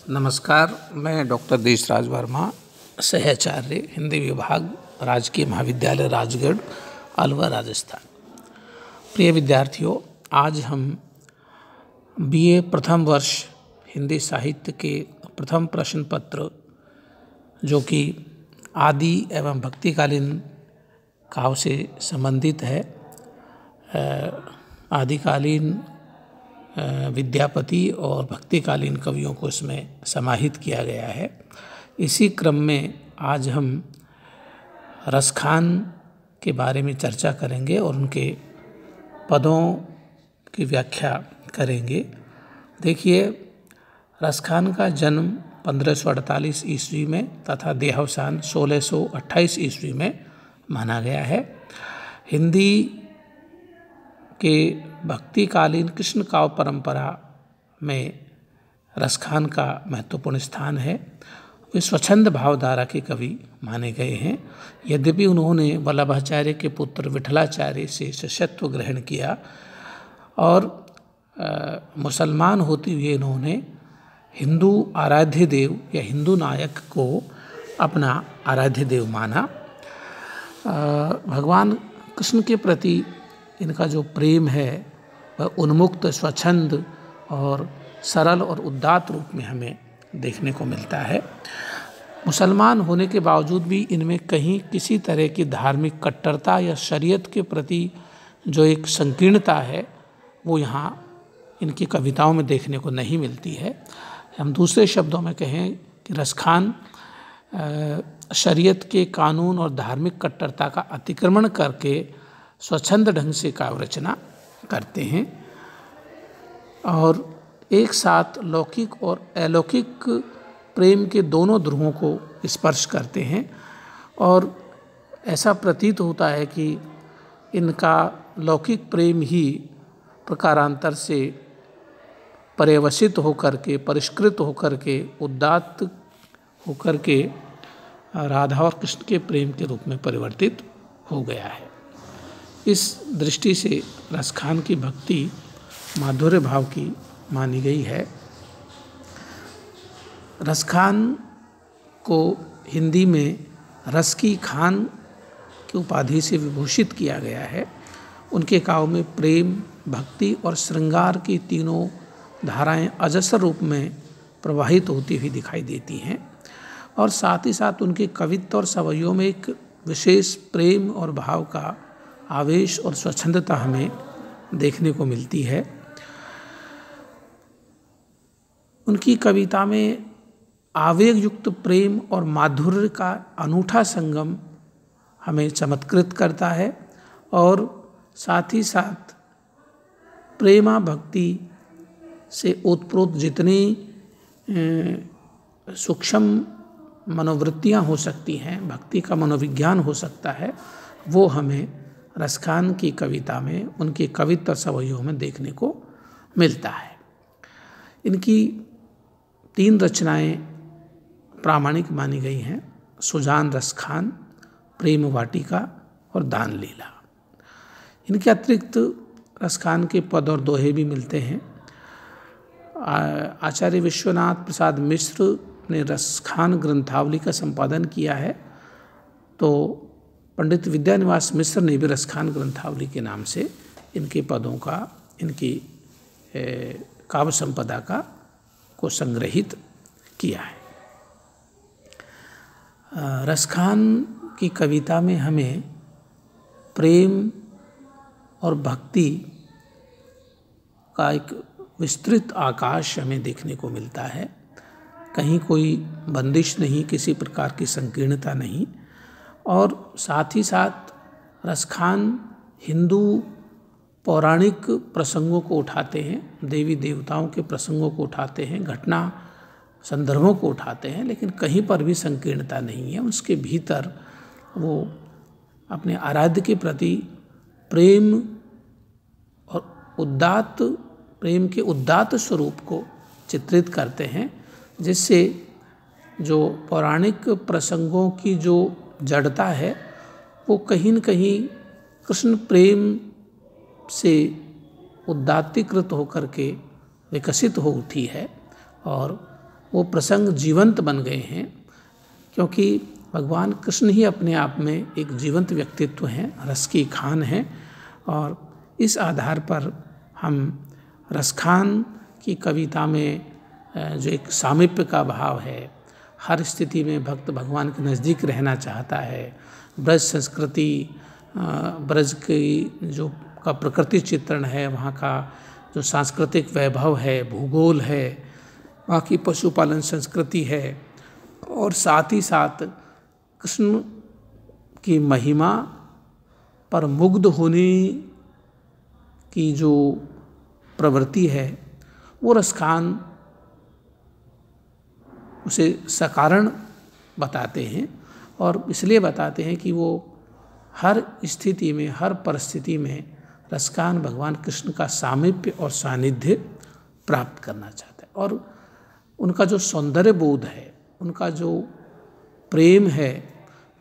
नमस्कार, मैं डॉक्टर देशराज वर्मा, सहआचार्य हिंदी विभाग, राजकीय महाविद्यालय राजगढ़, अलवर, राजस्थान। प्रिय विद्यार्थियों, आज हम बीए प्रथम वर्ष हिंदी साहित्य के प्रथम प्रश्न पत्र, जो कि आदि एवं भक्तिकालीन काव्य से संबंधित है, आदिकालीन विद्यापति और भक्तिकालीन कवियों को इसमें समाहित किया गया है। इसी क्रम में आज हम रसखान के बारे में चर्चा करेंगे और उनके पदों की व्याख्या करेंगे। देखिए, रसखान का जन्म 1548 ईस्वी में तथा देहावसान 1628 ईस्वी में माना गया है। हिंदी के भक्तिकालीन कृष्ण काव्य परंपरा में रसखान का महत्वपूर्ण स्थान है। वे स्वच्छंद भावधारा के कवि माने गए हैं। यद्यपि उन्होंने वल्लभाचार्य के पुत्र विठलाचार्य से शिष्यत्व ग्रहण किया और मुसलमान होते हुए इन्होंने हिंदू आराध्य देव या हिंदू नायक को अपना आराध्य देव माना। भगवान कृष्ण के प्रति इनका जो प्रेम है वह उन्मुक्त, स्वच्छंद और सरल और उदात्त रूप में हमें देखने को मिलता है। मुसलमान होने के बावजूद भी इनमें कहीं किसी तरह की धार्मिक कट्टरता या शरीयत के प्रति जो एक संकीर्णता है वो यहाँ इनकी कविताओं में देखने को नहीं मिलती है। हम दूसरे शब्दों में कहें कि रसखान शरीयत के कानून और धार्मिक कट्टरता का अतिक्रमण करके स्वच्छंद ढंग से काव्य रचना करते हैं और एक साथ लौकिक और अलौकिक प्रेम के दोनों ध्रुवों को स्पर्श करते हैं। और ऐसा प्रतीत होता है कि इनका लौकिक प्रेम ही प्रकारांतर से पर्यवसित होकर के, परिष्कृत होकर के, उदात्त होकर के राधा और कृष्ण के प्रेम के रूप में परिवर्तित हो गया है। इस दृष्टि से रसखान की भक्ति माधुर्य भाव की मानी गई है। रसखान को हिंदी में रस की खान की उपाधि से विभूषित किया गया है। उनके काव्य में प्रेम, भक्ति और श्रृंगार की तीनों धाराएं अजस्र रूप में प्रवाहित होती हुई दिखाई देती हैं और साथ ही साथ उनके कवित्व और सवैयों में एक विशेष प्रेम और भाव का आवेश और स्वच्छंदता हमें देखने को मिलती है। उनकी कविता में आवेग युक्त प्रेम और माधुर्य का अनूठा संगम हमें चमत्कृत करता है और साथ ही साथ प्रेमा भक्ति से ओतप्रोत जितनी सूक्ष्म मनोवृत्तियाँ हो सकती हैं, भक्ति का मनोविज्ञान हो सकता है, वो हमें रसखान की कविता में, उनके कवित्व सवैयों में देखने को मिलता है। इनकी 3 रचनाएं प्रामाणिक मानी गई हैं: सुजान रसखान, प्रेम वाटिका और दान लीला। इनके अतिरिक्त रसखान के पद और दोहे भी मिलते हैं। आचार्य विश्वनाथ प्रसाद मिश्र ने रसखान ग्रंथावली का संपादन किया है, तो पंडित विद्यानिवास मिश्र ने भी रसखान ग्रंथावली के नाम से इनके पदों का, इनकी काव्य संपदा को संग्रहित किया है। रसखान की कविता में हमें प्रेम और भक्ति का एक विस्तृत आकाश हमें देखने को मिलता है। कहीं कोई बंदिश नहीं, किसी प्रकार की संकीर्णता नहीं। और साथ ही साथ रसखान हिंदू पौराणिक प्रसंगों को उठाते हैं, देवी देवताओं के प्रसंगों को उठाते हैं, घटना संदर्भों को उठाते हैं, लेकिन कहीं पर भी संकीर्णता नहीं है। उसके भीतर वो अपने आराध्य के प्रति प्रेम और उदात्त, प्रेम के उदात्त स्वरूप को चित्रित करते हैं, जिससे जो पौराणिक प्रसंगों की जो जड़ता है वो कहीं न कहीं कृष्ण प्रेम से उदात्तीकृत होकर के विकसित हो उठी है और वो प्रसंग जीवंत बन गए हैं, क्योंकि भगवान कृष्ण ही अपने आप में एक जीवंत व्यक्तित्व हैं, रस की खान हैं। और इस आधार पर हम रसखान की कविता में जो एक सामीप्य का भाव है, हर स्थिति में भक्त भगवान के नज़दीक रहना चाहता है, ब्रज संस्कृति, ब्रज की जो का प्रकृति चित्रण है, वहाँ का जो सांस्कृतिक वैभव है, भूगोल है, वहाँ की पशुपालन संस्कृति है, और साथ ही साथ कृष्ण की महिमा पर मुग्ध होने की जो प्रवृत्ति है, वो रसखान उसे सकारण बताते हैं। और इसलिए बताते हैं कि वो हर स्थिति में, हर परिस्थिति में रसखान भगवान कृष्ण का सामीप्य और सानिध्य प्राप्त करना चाहता है। और उनका जो सौंदर्य बोध है, उनका जो प्रेम है,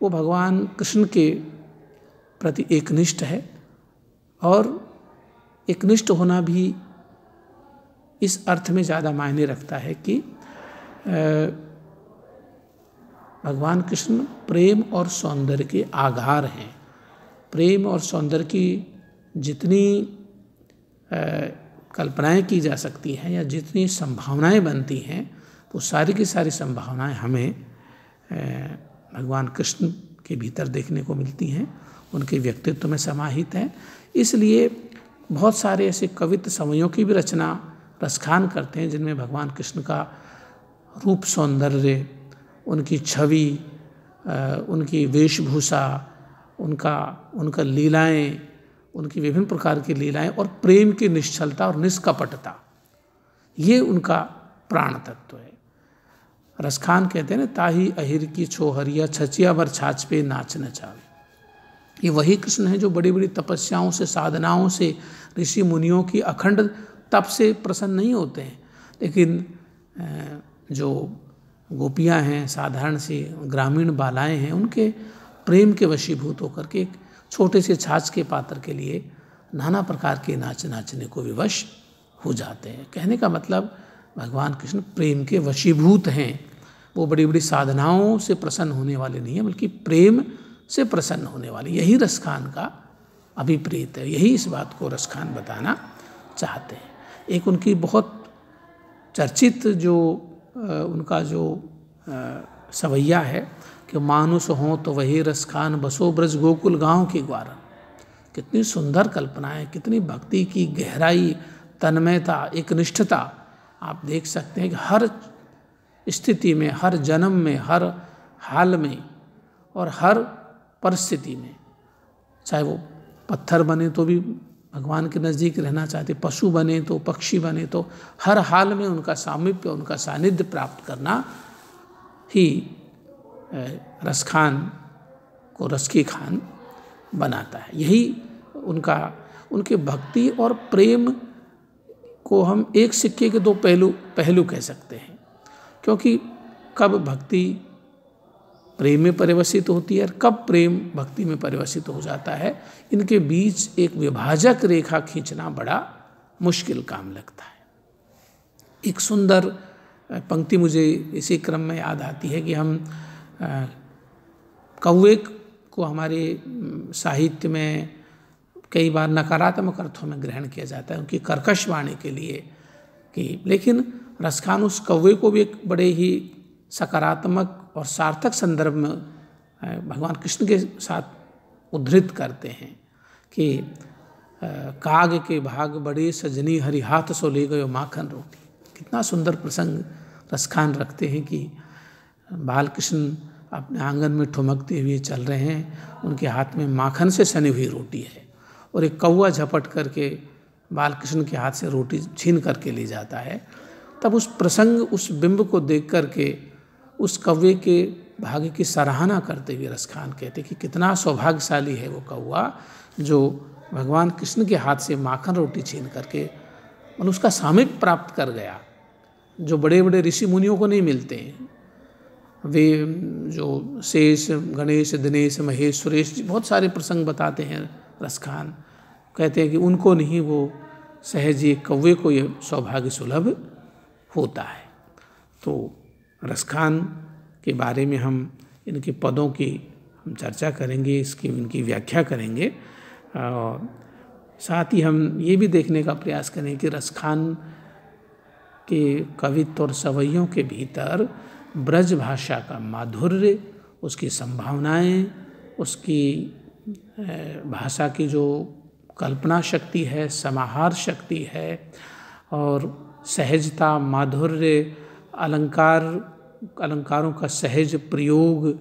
वो भगवान कृष्ण के प्रति एकनिष्ठ है। और एकनिष्ठ होना भी इस अर्थ में ज़्यादा मायने रखता है कि भगवान कृष्ण प्रेम और सौंदर्य के आधार हैं। प्रेम और सौंदर्य की जितनी कल्पनाएं की जा सकती हैं या जितनी संभावनाएं बनती हैं, तो सारी की सारी संभावनाएं हमें भगवान कृष्ण के भीतर देखने को मिलती हैं, उनके व्यक्तित्व में समाहित हैं। इसलिए बहुत सारे ऐसे कवित्त समयों की भी रचना रसखान करते हैं, जिनमें भगवान कृष्ण का रूप सौंदर्य, उनकी छवि, उनकी वेशभूषा, उनका लीलाएं, उनकी विभिन्न प्रकार की लीलाएं और प्रेम की निश्चलता और निष्कपटता, ये उनका प्राण तत्व है। रसखान कहते हैं ना, ताही अहिर की छोहरिया छचिया भर छाछ पे नाच नचावे। ये वही कृष्ण है जो बड़ी बड़ी तपस्याओं से, साधनाओं से, ऋषि मुनियों की अखंड तप से प्रसन्न नहीं होते हैं, लेकिन जो गोपियाँ हैं, साधारण सी ग्रामीण बालाएं हैं, उनके प्रेम के वशीभूत होकर के एक छोटे से छाछ के पात्र के लिए नाना प्रकार के नाचने को विवश हो जाते हैं। कहने का मतलब भगवान कृष्ण प्रेम के वशीभूत हैं। वो बड़ी बड़ी साधनाओं से प्रसन्न होने वाले नहीं हैं, बल्कि प्रेम से प्रसन्न होने वाले। यही रसखान का अभिप्रेत है, यही इस बात को रसखान बताना चाहते हैं। एक उनकी बहुत चर्चित जो उनका जो सवैया है कि मानुष हो तो वही रसखान, बसो ब्रज गोकुल गाँव की ग्वारन। कितनी सुंदर कल्पना है, कितनी भक्ति की गहराई, तन्मयता, एकनिष्ठता आप देख सकते हैं कि हर स्थिति में, हर जन्म में, हर हाल में और हर परिस्थिति में, चाहे वो पत्थर बने तो भी भगवान के नज़दीक रहना चाहते, पशु बने तो, पक्षी बने तो, हर हाल में उनका सामीप्य, उनका सानिध्य प्राप्त करना ही रसखान को रस की खान बनाता है। यही उनके भक्ति और प्रेम को हम एक सिक्के के दो पहलू कह सकते हैं, क्योंकि कब भक्ति प्रेम में परिवर्तित होती है और कब प्रेम भक्ति में परिवर्तित हो जाता है, इनके बीच एक विभाजक रेखा खींचना बड़ा मुश्किल काम लगता है। एक सुंदर पंक्ति मुझे इसी क्रम में याद आती है कि हम कौवे को हमारे साहित्य में कई बार नकारात्मक अर्थों में ग्रहण किया जाता है, उनकी कर्कश वाणी के लिए कि, लेकिन रसखान उस कौवे को भी एक बड़े ही सकारात्मक और सार्थक संदर्भ में भगवान कृष्ण के साथ उद्धृत करते हैं कि काग के भाग बड़े सजनी हरि हाथ सो ले गयो माखन रोटी। कितना सुंदर प्रसंग रसखान रखते हैं कि बाल कृष्ण अपने आंगन में ठुमकते हुए चल रहे हैं, उनके हाथ में माखन से सनी हुई रोटी है और एक कौवा झपट करके बाल कृष्ण के हाथ से रोटी छीन करके ले जाता है। तब उस प्रसंग, उस बिंब को देख करके उस कौवे के भाग्य की सराहना करते हुए रसखान कहते कि कितना सौभाग्यशाली है वो कौवा जो भगवान कृष्ण के हाथ से माखन रोटी छीन करके और उसका सामीप्य प्राप्त कर गया, जो बड़े बड़े ऋषि मुनियों को नहीं मिलते हैं। वे जो शेष, गणेश, दिनेश, महेश, सुरेश जी बहुत सारे प्रसंग बताते हैं रसखान, कहते हैं कि उनको नहीं, वो सहज ये कौवे को ये सौभाग्य सुलभ होता है। तो रसखान के बारे में हम इनके पदों की हम चर्चा करेंगे, इनकी व्याख्या करेंगे और साथ ही हम ये भी देखने का प्रयास करें कि रसखान के कवित्व और सवैयों के भीतर ब्रज भाषा का माधुर्य, उसकी संभावनाएं, उसकी भाषा की जो कल्पना शक्ति है, समाहार शक्ति है और सहजता, माधुर्य, अलंकारों का सहज प्रयोग,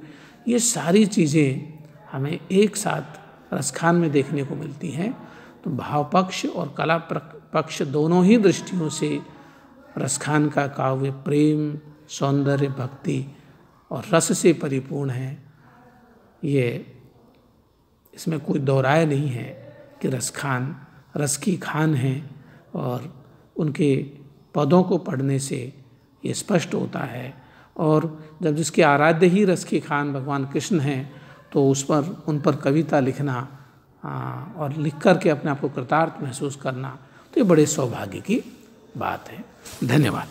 ये सारी चीज़ें हमें एक साथ रसखान में देखने को मिलती हैं। तो भाव पक्ष और कला पक्ष दोनों ही दृष्टियों से रसखान का काव्य प्रेम, सौंदर्य, भक्ति और रस से परिपूर्ण है। ये इसमें कोई दो राय नहीं है कि रसखान रस की खान है और उनके पदों को पढ़ने से ये स्पष्ट होता है। और जब जिसके आराध्य ही रस की खान भगवान कृष्ण हैं तो उन पर कविता लिखना और लिख कर के अपने आप को कृतार्थ महसूस करना तो ये बड़े सौभाग्य की बात है। धन्यवाद।